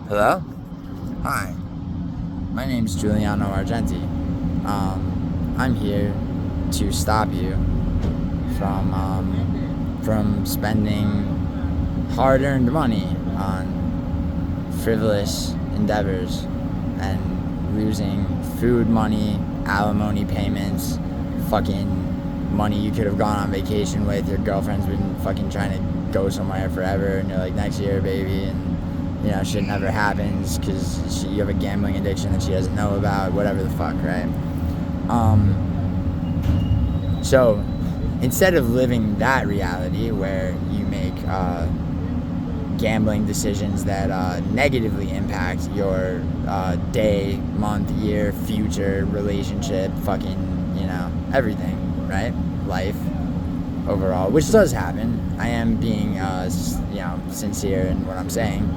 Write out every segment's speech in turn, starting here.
Hello? Hi. My name's Giuliano Argenti. I'm here to stop you from spending hard-earned money on frivolous endeavors and losing food money, alimony payments, fucking money you could have gone on vacation with. Your girlfriend's been fucking trying to go somewhere forever, and you're like, next year, baby, and shit never happens because you have a gambling addiction that she doesn't know about, whatever the fuck, right? So instead of living that reality where you make gambling decisions that negatively impact your day, month, year, future, relationship, fucking, everything, right? Life overall, which does happen. I am being, sincere in what I'm saying,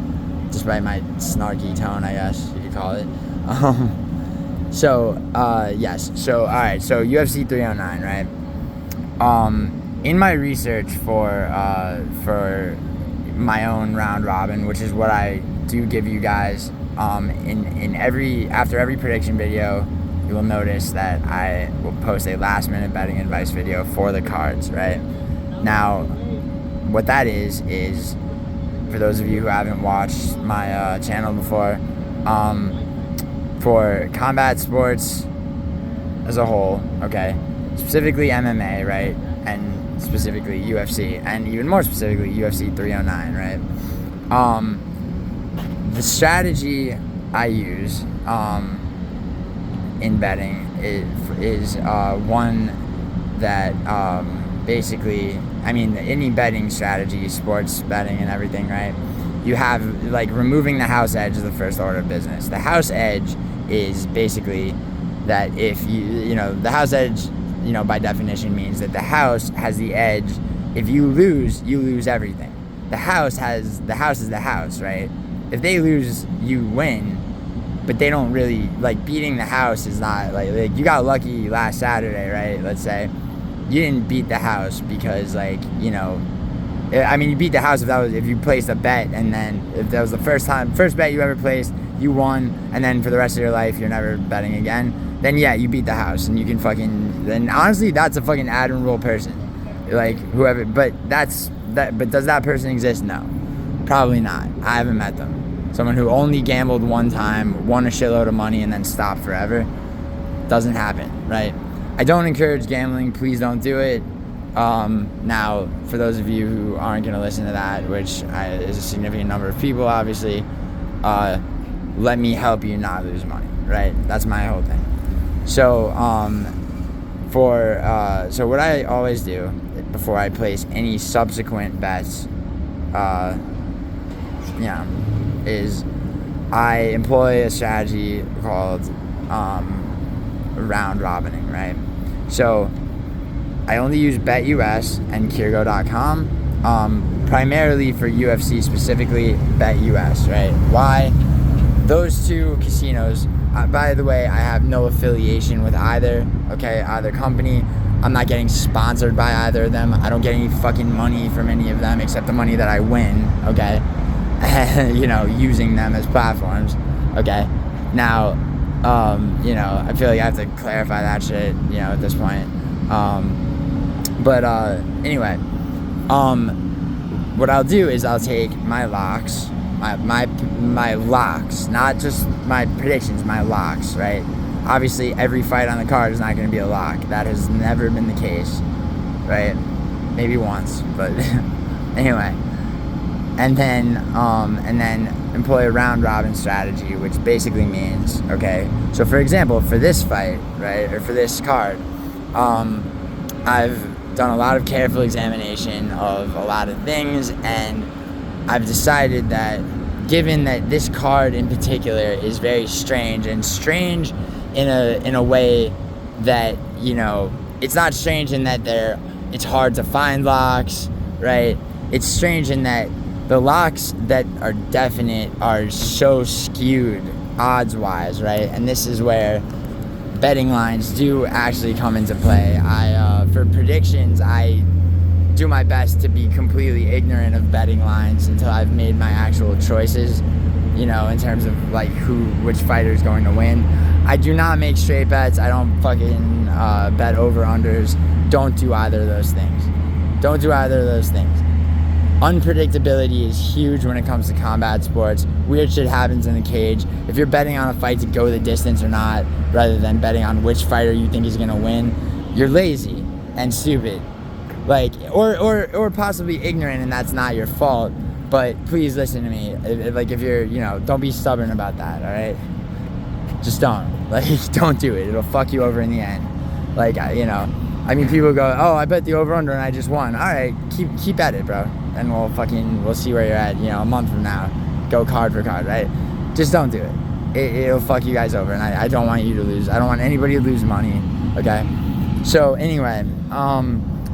despite my snarky tone, I guess you could call it. Yes. So, all right. So UFC 309, right? In my research for my own round robin, which is what I do give you guys, after every prediction video, you will notice that I will post a last minute betting advice video for the cards, right? Now, what that is for those of you who haven't watched my channel before, for combat sports as a whole, okay, specifically MMA, right, and specifically UFC, and even more specifically UFC 309, right, the strategy I use in betting is one that basically, I mean, any betting strategy, sports betting and everything, right? You have, like, removing the house edge is the first order of business. The house edge is basically that if the house edge, by definition means that the house has the edge. If you lose everything. The house is the house, right? If they lose, you win, but they don't really, like, beating the house is not, like you got lucky last Saturday, right? Let's say. You didn't beat the house because, you beat the house if you placed a bet, and then if that was the first bet you ever placed, you won, and then for the rest of your life you're never betting again, then yeah, you beat the house, and you can then honestly, that's a fucking admirable person, like, whoever, but does that person exist? No, probably not. I haven't met them. Someone who only gambled one time, won a shitload of money, and then stopped forever, doesn't happen, right? I don't encourage gambling. Please don't do it. Now, for those of you who aren't going to listen to that, which is a significant number of people, obviously, let me help you not lose money, right? That's my whole thing. So, so what I always do before I place any subsequent bets, is I employ a strategy called round robining, right? So I only use BetUS and Kirgo.com, primarily for UFC, specifically BetUS, right? Why? Those two casinos, by the way, I have no affiliation with either company. I'm not getting sponsored by either of them. I don't get any fucking money from any of them except the money that I win, okay? Using them as platforms, okay? Now, I feel like I have to clarify that shit, at this point. Anyway, what I'll do is I'll take my locks, my locks, not just my predictions, my locks, right? Obviously, every fight on the card is not going to be a lock. That has never been the case, right? Maybe once, but anyway. And then employ a round robin strategy, which basically means, okay, so for example, for this fight, right, or for this card, I've done a lot of careful examination of a lot of things, and I've decided that given that this card in particular is very strange, and strange in a way that, it's not strange in that it's hard to find locks, right? It's strange in that the locks that are definite are so skewed odds-wise, right? And this is where betting lines do actually come into play. For predictions, I do my best to be completely ignorant of betting lines until I've made my actual choices. in terms of like which fighter is going to win. I do not make straight bets. I don't fucking bet over-unders. Don't do either of those things. Don't do either of those things. Unpredictability is huge when it comes to combat sports. Weird shit happens in the cage. If you're betting on a fight to go the distance or not, rather than betting on which fighter you think is going to win, you're lazy and stupid. Like, or possibly ignorant, and that's not your fault. But please listen to me. If you're, don't be stubborn about that, all right? Just don't. Like, don't do it. It'll fuck you over in the end. Like, people go, oh, I bet the over-under and I just won. All right, keep at it, bro. And we'll see where you're at, a month from now. Go card for card, right? Just don't do it. It'll fuck you guys over, and I don't want you to lose. I don't want anybody to lose money, okay? So anyway,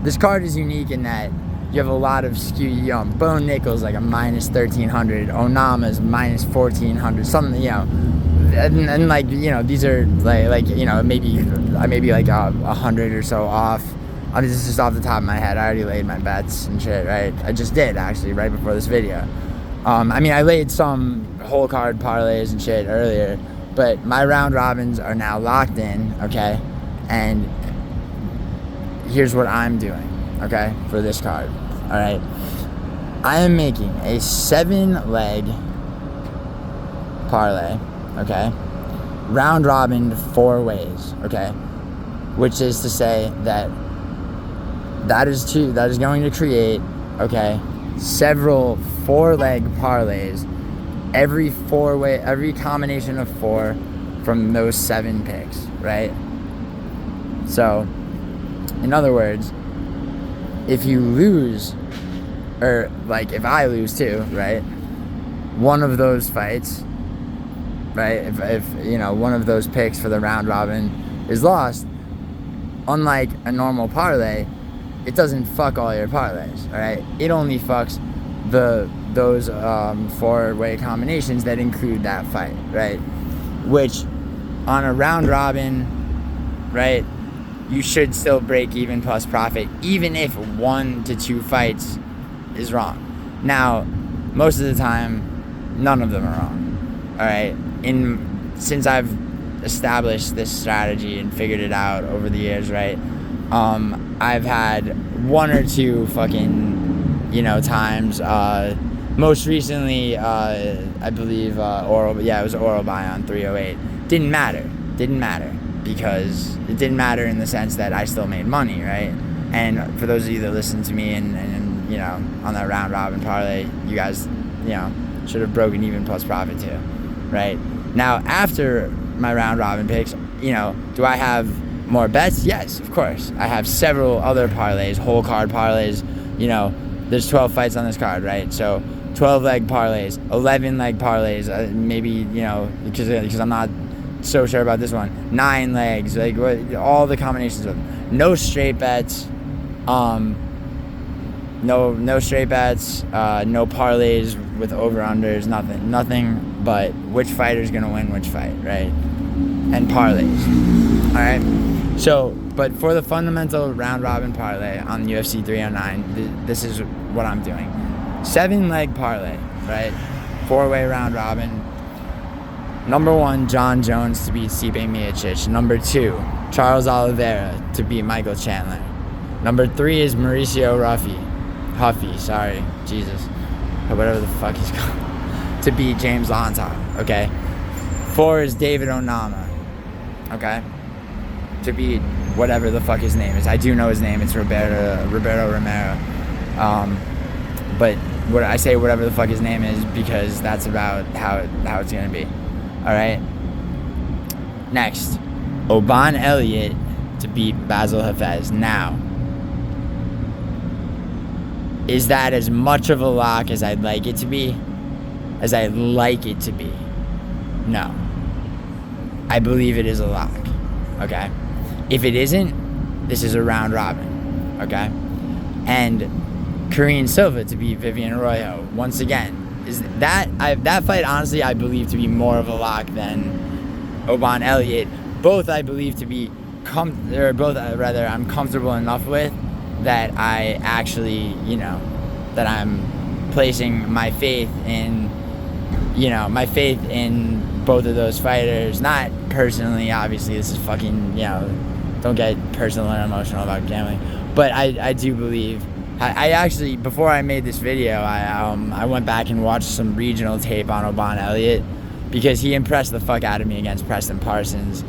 this card is unique in that you have a lot of skew. Bo Nickel's like a minus 1,300. Onama's minus 1,400. Something, and like, these are like maybe like 100 or so off. This is just off the top of my head. I already laid my bets and shit, right? I just did, actually, right before this video. I laid some whole card parlays and shit earlier, but my round robins are now locked in, okay? And here's what I'm doing, okay, for this card, all right? I am making a 7-leg parlay, okay? Round robin 4 ways, okay? Which is to say that is going to create, okay, several 4-leg parlays, every combination of 4 from those 7 picks, right? So, in other words, if you lose, or like if I lose too, right, one of those fights, right, if one of those picks for the round robin is lost, unlike a normal parlay, it doesn't fuck all your parlays, all right? It only fucks those 4-way combinations that include that fight, right? Which, on a round robin, right, you should still break even plus profit, even if 1 to 2 fights is wrong. Now, most of the time, none of them are wrong, all right? Since I've established this strategy and figured it out over the years, right? I've had 1 or 2 fucking, times. Most recently, I believe, it was oral buy on 308. Didn't matter because it didn't matter in the sense that I still made money, right? And for those of you that listen to me and on that round robin parlay, you guys, should have broken even plus profit too, right? Now, after my round robin picks, do I have more bets? Yes, of course. I have several other parlays, whole card parlays. There's 12 fights on this card, right? So 12-leg parlays, 11-leg parlays, maybe, because I'm not so sure about this one. 9 legs, like all the combinations of them. No straight bets. No straight bets. No parlays with over-unders. Nothing but which fighter's gonna win which fight, right? And parlays. All right. So, but for the fundamental round robin parlay on UFC 309, this is what I'm doing. 7-leg parlay, right? 4-way round robin. Number 1, John Jones to beat Stipe Miocic. Number 2, Charles Oliveira to beat Michael Chandler. Number 3 is Mauricio Huffy, sorry, Jesus, or whatever the fuck he's called, to beat James Lontoff, okay? 4 is David Onama, okay? To beat whatever the fuck his name is. I do know his name. It's Roberto Romero. But what I say whatever the fuck his name is because that's about how it's gonna be. All right. Next, Oban Elliott to beat Basil Hafez. Now, is that as much of a lock as I'd like it to be? As I'd like it to be? No. I believe it is a lock. Okay. If it isn't, this is a round robin, okay? And Karine Silva to beat Vivian Arroyo, once again, is that fight, honestly, I believe to be more of a lock than Oban Elliott. Both I believe to be, I'm comfortable enough with that I actually, that I'm placing my faith in you know, my faith in both of those fighters, not personally, obviously, this is fucking, you know, don't get personal and emotional about gambling, but I do believe, I actually, before I made this video, I went back and watched some regional tape on Oban Elliott, because he impressed the fuck out of me against Preston Parsons.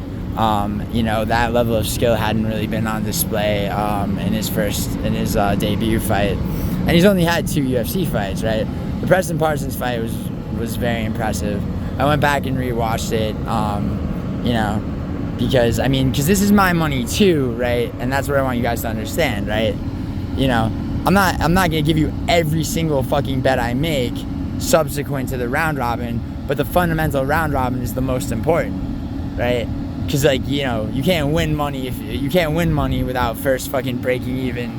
You know, that level of skill hadn't really been on display in his debut fight, and he's only had 2 UFC fights, right? The Preston Parsons fight was very impressive. I went back and rewatched it, you know, because this is my money too, right? And that's what I want you guys to understand, right? You know, I'm not gonna give you every single fucking bet I make subsequent to the round robin, but the fundamental round robin is the most important, right? Because, like, you know, you can't win money without first fucking breaking even,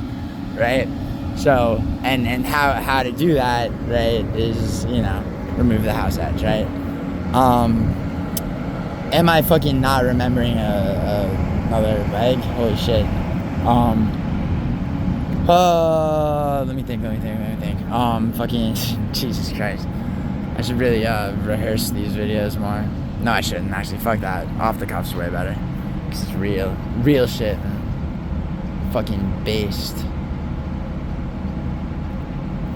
right? So, and how to do that, right, is, you know, remove the house edge, right? Am I fucking not remembering another leg? Holy shit. Let me think. Fucking Jesus Christ. I should really rehearse these videos more. No, I shouldn't, actually. Fuck that. Off the cuff's way better. Because it's real shit. Fucking based.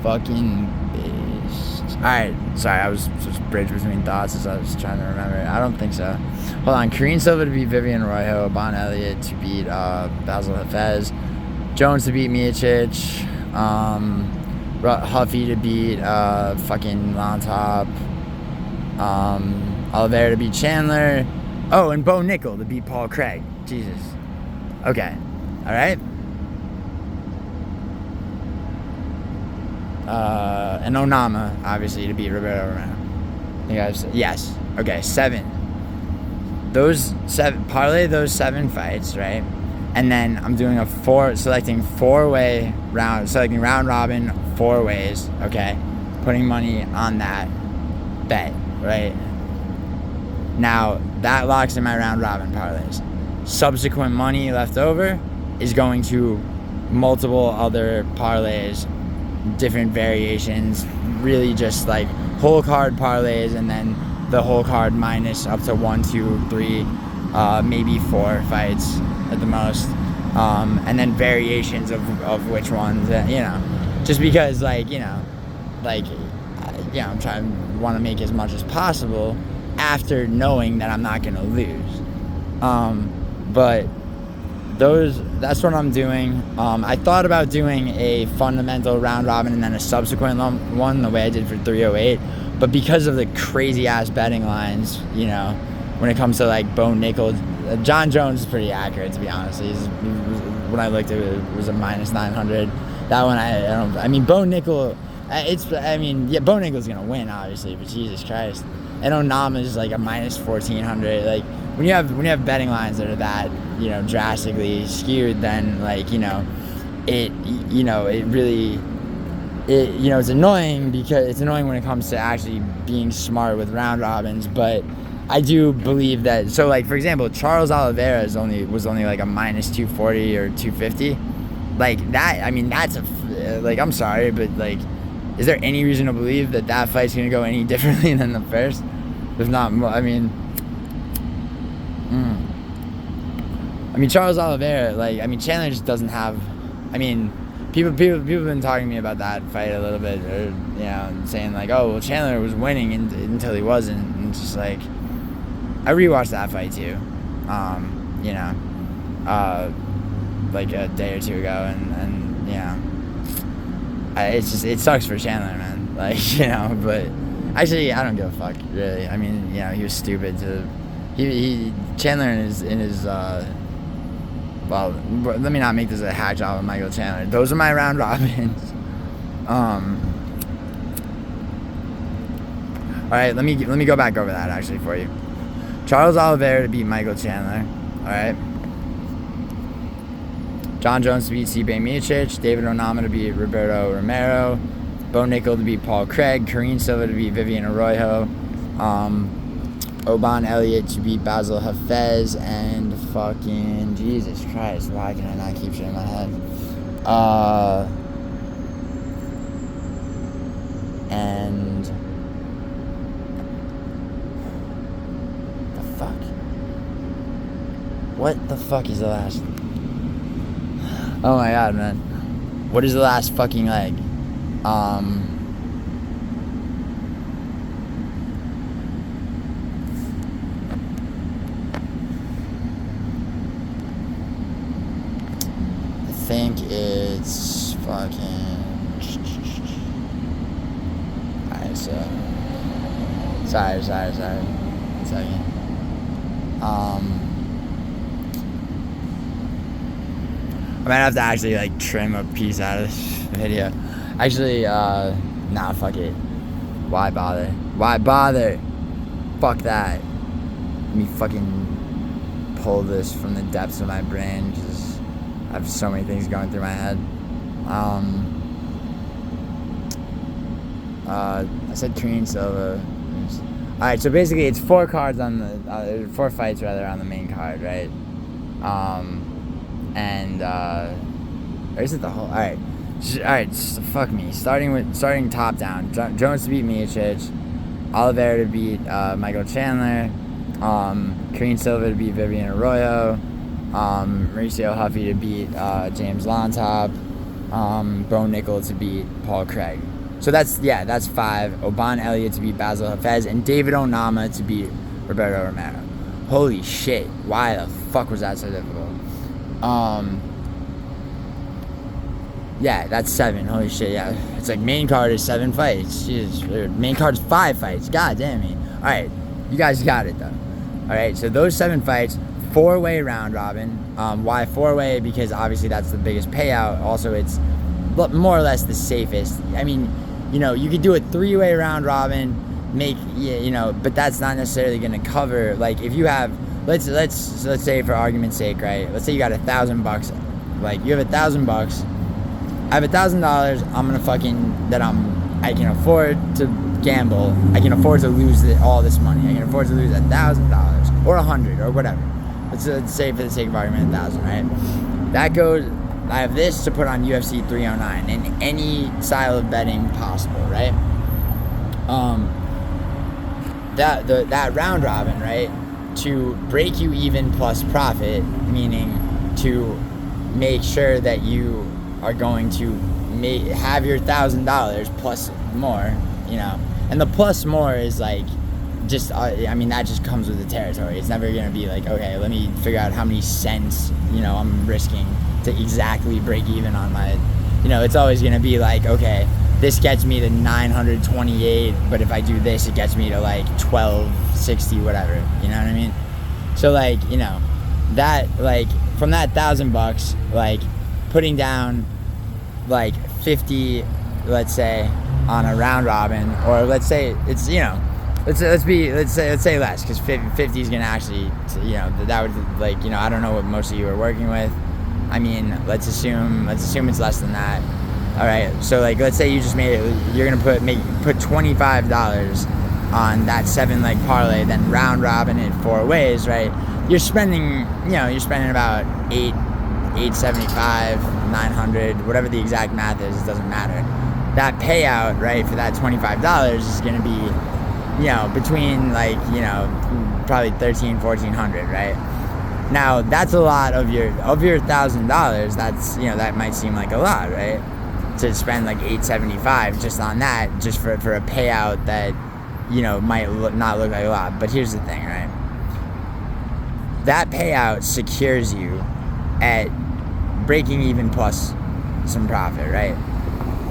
Fucking based. Alright, sorry, I was just bridge between thoughts as I was trying to remember. I don't think so. Hold on. Karine Silva to beat Vivian Arroyo. Bon Elliott to beat Basil Hafez. Jones to beat Miocic. Huffy to beat fucking Lontop. Oliveira to beat Chandler. Oh, and Bo Nickel to beat Paul Craig. Jesus. Okay. Alright. And Onama, obviously, to beat Roberto Romero. You guys, yes. Okay, 7. Parlay those 7 fights, right? And then I'm doing selecting round robin 4 ways, okay? Putting money on that bet, right? Now, that locks in my round robin parlays. Subsequent money left over is going to multiple other parlays, different variations, really just like whole card parlays, and then the whole card minus up to 1, 2, 3, maybe 4 fights at the most, and then variations of which ones, you know, just because, like, you know, I'm want to make as much as possible after knowing that I'm not gonna lose. But that's what I'm doing. I thought about doing a fundamental round robin and then a subsequent one, the way I did for 308, but because of the crazy ass betting lines, you know, when it comes to like Bo Nickel, John Jones is pretty accurate, to be honest. When I looked at it, it was a minus 900. That one, Bo Nickel, Bo Nickel's gonna win, obviously, but Jesus Christ. And Onama is like a minus 1400. Like, when you have betting lines that are that, you know, drastically skewed, then, like, you know, it's annoying, because it's annoying when it comes to actually being smart with round robins. But I do believe that, so, like, for example, Charles Oliveira was only like a minus 240 or 250. Like, that, that's I'm sorry, but, like, is there any reason to believe that fight's gonna go any differently than the first? There's not. Charles Oliveira, Chandler just doesn't have. People have been talking to me about that fight a little bit, or, you know, saying like, oh, well, Chandler was winning until he wasn't, and it's just like, I rewatched that fight too, like a day or 2 ago, and you know, it sucks for Chandler, man. Like, you know, but actually, I don't give a fuck, really. You know, he was stupid to. Chandler in his well, let me not make this a hack job of Michael Chandler. Those are my round robins. All right, let me go back over that actually for you. Charles Oliveira to beat Michael Chandler. All right. John Jones to beat Stipe Miocic. David Onama to beat Roberto Romero. Bo Nickel to beat Paul Craig. Karine Silva to beat Vivian Arroyo. Oban Elliott to beat Basil Hafez, and fucking Jesus Christ, why can I not keep shit in my head? And What the fuck is the last? Oh my god, man. What is the last fucking leg? I think it's fucking... Alright, so... Sorry. 1 second. I might have to actually, like, trim a piece out of this video. Actually, nah, fuck it. Why bother? Fuck that. Let me fucking pull this from the depths of my brain, because I have so many things going through my head. I said Korean Silva. Alright, so basically it's 4 cards on the 4 fights rather on the main card, right? Or is it the whole? Alright, fuck me. Starting top down. Jones to beat Miocic, Oliveira to beat Michael Chandler, Korean Silva to beat Vivian Arroyo, Mauricio Huffy to beat James Lontop, Bo Nickel to beat Paul Craig. So that's 5. Oban Elliott to beat Basil Hafez, and David Onama to beat Roberto Romero. Holy shit! Why the fuck was that so difficult? Yeah, that's 7. Holy shit! Yeah, it's like main card is 7 fights. Jesus, main card is 5 fights. God damn it! All right, you guys got it though. All right, so those 7 fights, 4-way round robin. Why 4-way? Because obviously that's the biggest payout. Also, it's more or less the safest. I mean, you know, you could do a 3-way round robin, but that's not necessarily going to cover. Like, if you have, let's say for argument's sake, right? Let's say you got $1,000. Like, you have $1,000. I have $1,000. I'm gonna I can afford to gamble. I can afford to lose all this money. I can afford to lose $1,000 or $100 or whatever. Let's say for the sake of argument, 1,000, right? That goes. I have this to put on UFC 309 in any style of betting possible, right? That round robin, right? To break you even plus profit, meaning to make sure that you are going to have your $1,000 plus more, you know. And the plus more is like just that just comes with the territory. It's never gonna be like, okay, let me figure out how many cents, you know, I'm risking to exactly break even on my, you know. It's always gonna be like, okay, this gets me to 928, but if I do this, it gets me to like 1260, whatever, you know what I mean? So like, you know, that, like, from that $1,000, like, putting down like 50, let's say, on a round robin, or let's say it's, you know, let's say less, because 50 is gonna actually, you know, that would, like, you know, I don't know what most of you are working with. I mean, let's assume it's less than that. All right, so like, let's say you just made it, you're gonna put $25 on that 7-leg parlay, then round robin it 4 ways, right? You're spending about 875, 900, whatever the exact math is, it doesn't matter. That payout, right, for that $25 is going to be, you know, between, like, you know, probably $1,300, $1,400, right? Now, that's a lot of your $1,000. That's, you know, that might seem like a lot, right? To spend like $875 just on that, just for a payout that, you know, might not look like a lot. But here's the thing, right? That payout secures you at breaking even plus some profit, right?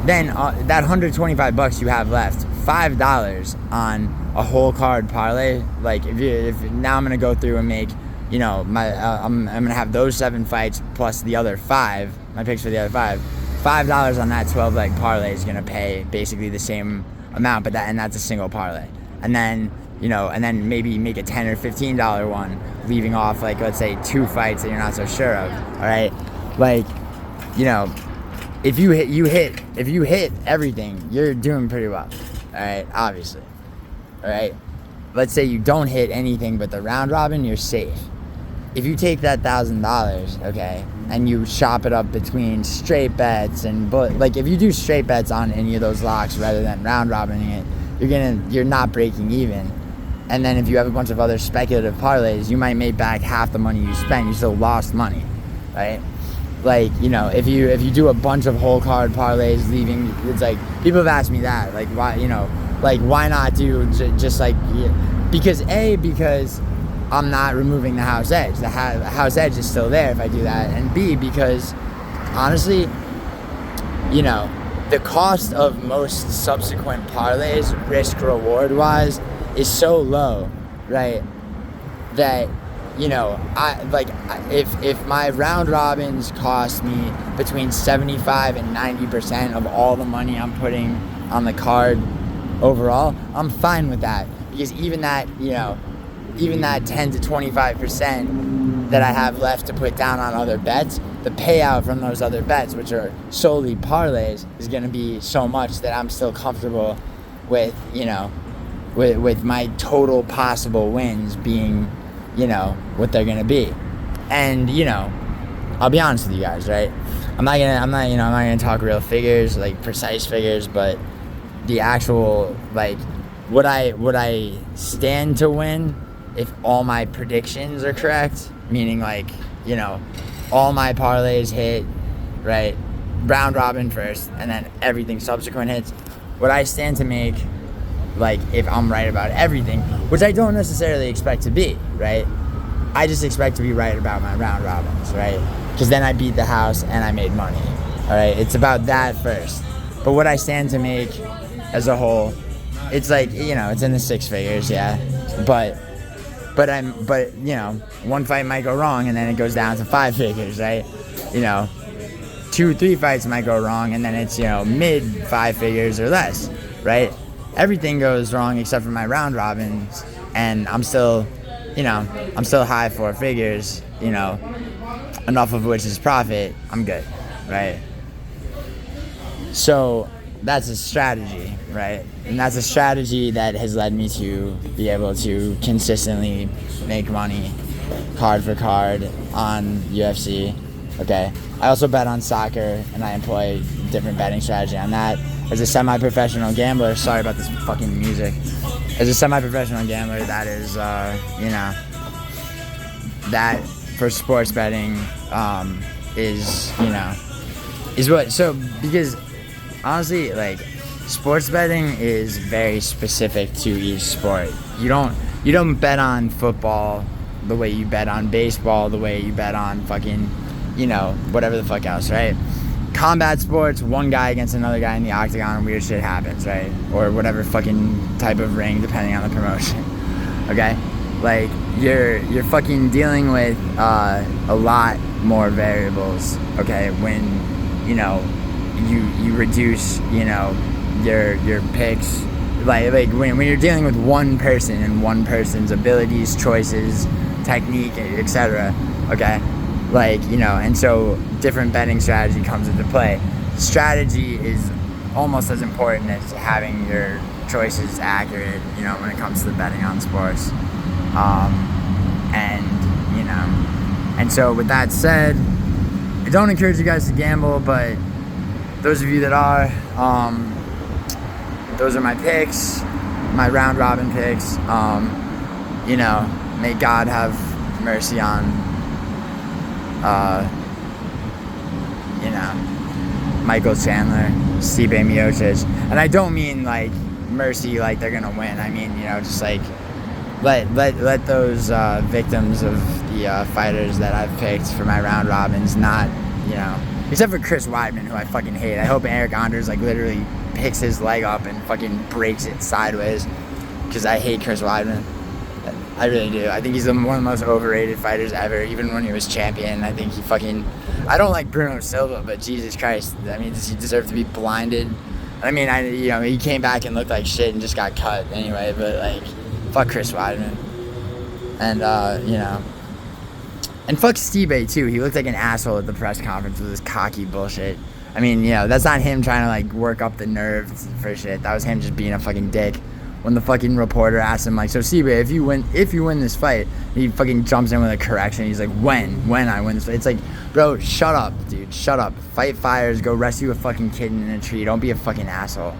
Then that $125 you have left, $5 on a whole card parlay. Like, if now I'm gonna go through and make, you know, my I'm gonna have those 7 fights plus the other 5, my picks for the other 5. $5 on that 12-leg parlay is gonna pay basically the same amount, but that's a single parlay. And then, you know, and then maybe make a $10 or $15 one, leaving off, like, let's say 2 fights that you're not so sure of. All right, like, you know, if you hit everything, you're doing pretty well. All right, obviously. All right, let's say you don't hit anything but the round robin, you're safe. If you take that $1,000, okay, and you shop it up between straight bets and like, if you do straight bets on any of those locks rather than round robining it, you're not breaking even. And then if you have a bunch of other speculative parlays, you might make back half the money you spent. You still lost money, right? Like, you know, if you do a bunch of whole card parlays, leaving, it's like, people have asked me that, like, why, you know, like, why not do just like, because I'm not removing the house edge. The house edge is still there if I do that. And B, because honestly, you know, the cost of most subsequent parlays, risk reward wise, is so low, right? That, you know, if my round robins cost me between 75 and 90% of all the money I'm putting on the card overall, I'm fine with that, because even that, you know, even that 10 to 25% that I have left to put down on other bets, the payout from those other bets, which are solely parlays, is going to be so much that I'm still comfortable with, you know, with my total possible wins being, you know, what they're going to be. And, you know, I'll be honest with you guys, right? I'm not going to talk real figures, like precise figures, but the actual, like, would I stand to win if all my predictions are correct? Meaning, like, you know, all my parlays hit, right? Round robin first, and then everything subsequent hits. Would I stand to make, like, if I'm right about everything, which I don't necessarily expect to be, right? I just expect to be right about my round robins, right? Because then I beat the house and I made money, all right? It's about that first. But what I stand to make as a whole, it's like, you know, it's in the six figures, yeah. But you know, one fight might go wrong and then it goes down to five figures, right? You know, 2-3 fights might go wrong and then it's, you know, mid five figures or less, right? Everything goes wrong except for my round robins, and I'm still high four figures, you know, enough of which is profit. I'm good, right? So that's a strategy, right? And that's a strategy that has led me to be able to consistently make money card for card on UFC, okay? I also bet on soccer, and I employ different betting strategy on that. As a semi-professional gambler, sorry about this fucking music. As a semi-professional gambler, that is, you know, that for sports betting is, you know, is what, so, because honestly, like, sports betting is very specific to each sport. You don't bet on football the way you bet on baseball, the way you bet on fucking, you know, whatever the fuck else, right? Combat sports, one guy against another guy in the octagon, weird shit happens, right? Or whatever fucking type of ring, depending on the promotion, okay? Like, you're fucking dealing with a lot more variables, okay? When, you know, you reduce, you know, your picks, like when you're dealing with one person and one person's abilities, choices, technique, etc., okay? Like, you know, and so different betting strategy comes into play. Strategy is almost as important as having your choices accurate, you know, when it comes to betting on sports. And, you know, and so with that said, I don't encourage you guys to gamble, but those of you that are, those are my picks, my round robin picks. You know, may God have mercy on, you know, Michael Chandler, Stipe Miocic. And I don't mean like mercy like they're gonna win. I mean, you know, just like let those victims of the fighters that I've picked for my round robins not, you know, except for Chris Weidman, who I fucking hate. I hope Eric Anders like literally picks his leg up and fucking breaks it sideways, because I hate Chris Weidman. I really do. I think he's one of the most overrated fighters ever, even when he was champion. I think he fucking... I don't like Bruno Silva, but Jesus Christ, I mean, does he deserve to be blinded? I mean, you know, he came back and looked like shit and just got cut anyway, but, like, fuck Chris Weidman. And, you know... And fuck Stipe, too. He looked like an asshole at the press conference with his cocky bullshit. I mean, you know, that's not him trying to, like, work up the nerves for shit. That was him just being a fucking dick. When the fucking reporter asked him, like, so Stipe, if you win this fight, he fucking jumps in with a correction. He's like, when I win this fight. It's like, bro, shut up, dude. Shut up. Fight fires. Go rescue a fucking kid in a tree. Don't be a fucking asshole.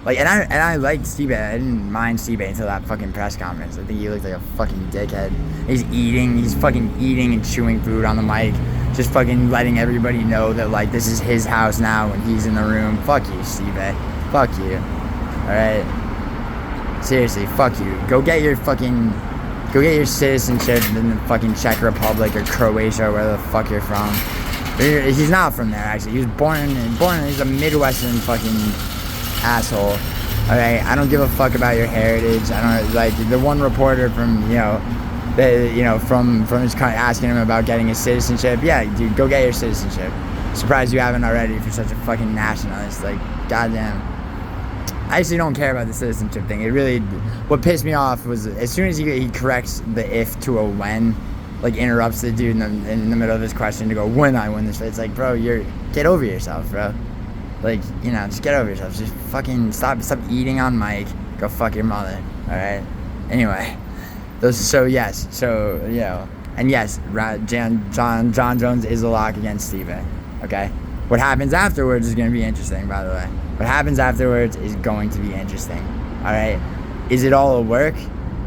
Like, and I liked Stipe. I didn't mind Stipe until that fucking press conference. I think he looked like a fucking dickhead. He's fucking eating and chewing food on the mic, just fucking letting everybody know that, like, this is his house now when he's in the room. Fuck you, Stipe. Fuck you. Alright? Seriously, fuck you. Go get your citizenship in the fucking Czech Republic or Croatia, where the fuck you're from. He's not from there, actually. He was born, he's a Midwestern fucking asshole. Alright, I don't give a fuck about your heritage. I don't, like, the one reporter from, from his country asking him about getting his citizenship. Yeah, dude, go get your citizenship. Surprised you haven't already for such a fucking nationalist. Like, goddamn. I actually don't care about the citizenship thing. It really, what pissed me off was as soon as he corrects the if to a when, like, interrupts the dude in the middle of his question to go, when I win this fight. It's like, bro, get over yourself, bro. Like, just get over yourself. Just fucking stop eating on mic. Go fuck your mother. All right. Anyway, and yes, John Jones is a lock against Stipe. Okay. What happens afterwards is going to be interesting, by the way. What happens afterwards is going to be interesting. All right. Is it all a work?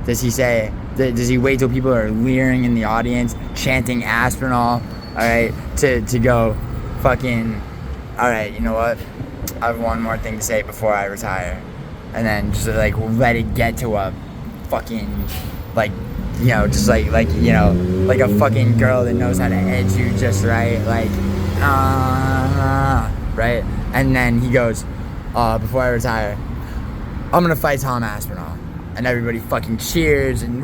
Does he say? Does he wait till people are leering in the audience, chanting Aspinall? All right. To go, fucking. All right. You know what? I have one more thing to say before I retire, and then just like let it get to a fucking like a fucking girl that knows how to edge you just right, like right, and then he goes, before I retire, I'm gonna fight Tom Aspinall, and everybody fucking cheers and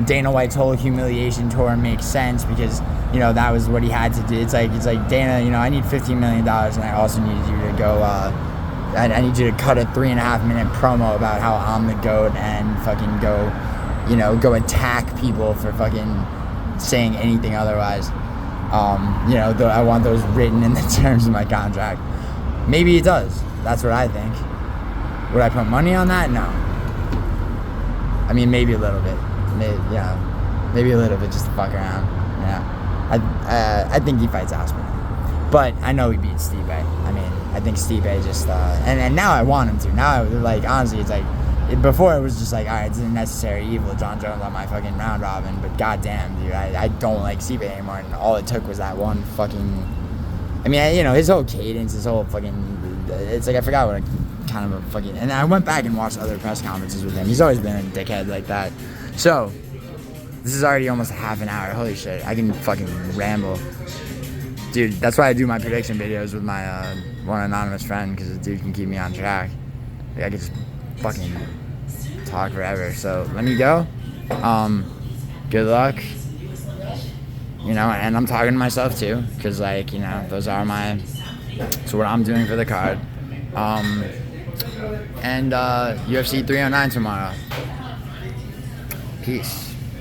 Dana White's whole humiliation tour makes sense because that was what he had to do. It's like Dana, I need $15 million, and I also need you to go. I need you to cut a 3.5-minute promo about how I'm the GOAT and fucking go attack people for fucking saying anything otherwise. I want those written in the terms of my contract. Maybe he does. That's what I think. Would I put money on that? No. I mean, maybe a little bit. Maybe a little bit just to fuck around. Yeah. I think he fights Aspinall. But I know he beats Stipe. I mean, I think Stipe just, and now I want him to. Now, honestly, it's like, before it was just like, all right, it's a necessary evil, John Jones on my fucking round robin, but goddamn, dude, I don't like Stipe anymore, and all it took was that one fucking, his whole cadence, his whole fucking, it's like, I forgot what kind of a fucking, and I went back and watched other press conferences with him. He's always been a dickhead like that. So, this is already almost a half an hour. Holy shit, I can fucking ramble. Dude, that's why I do my prediction videos with my one anonymous friend, because the dude can keep me on track. Like, I could just fucking talk forever. So let me go. Good luck. And I'm talking to myself too, because those are so what I'm doing for the card. And UFC 309 tomorrow. Peace.